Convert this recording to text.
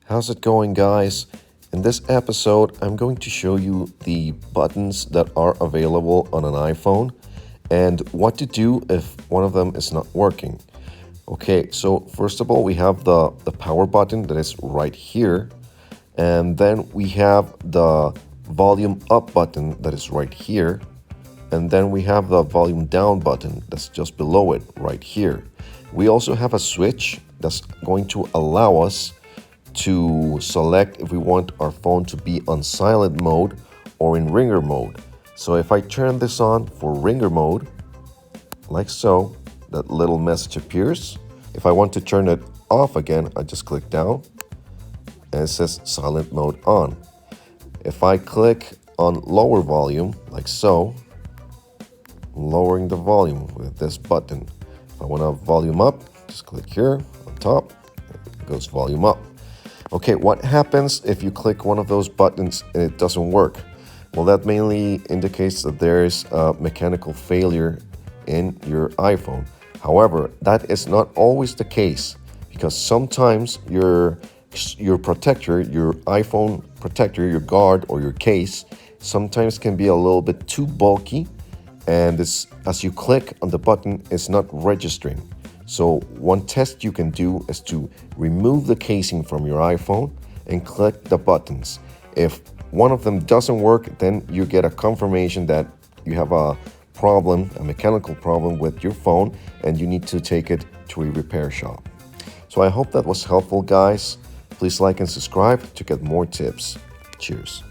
How's it going, guys? In this episode, I'm going to show you the buttons that are available on an iPhone and what to do if one of them is not working. Okay, so first of all, we have the power button that is right here, and then we have the volume up button that is right here, and then we have the volume down button that's just below it right here. We also have a switch that's going to allow us to select if we want our phone to be on silent mode or in ringer mode. So if I turn this on for ringer mode, like so, that little message appears. If I want to turn it off again, I just click down and it says silent mode on. If I click on lower volume, like so, I'm lowering the volume with this button. If I want to volume up, just click here on top, it goes volume up. Okay, what happens if you click one of those buttons and it doesn't work? Well, that mainly indicates that there is a mechanical failure in your iPhone. However, that is not always the case because sometimes your protector, your iPhone protector, your guard or your case, sometimes can be a little bit too bulky, and as you click on the button, it's not registering. So one test you can do is to remove the casing from your iPhone and click the buttons. If one of them doesn't work, then you get a confirmation that you have a problem, a mechanical problem with your phone, and you need to take it to a repair shop. So I hope that was helpful, guys. Please like and subscribe to get more tips. Cheers.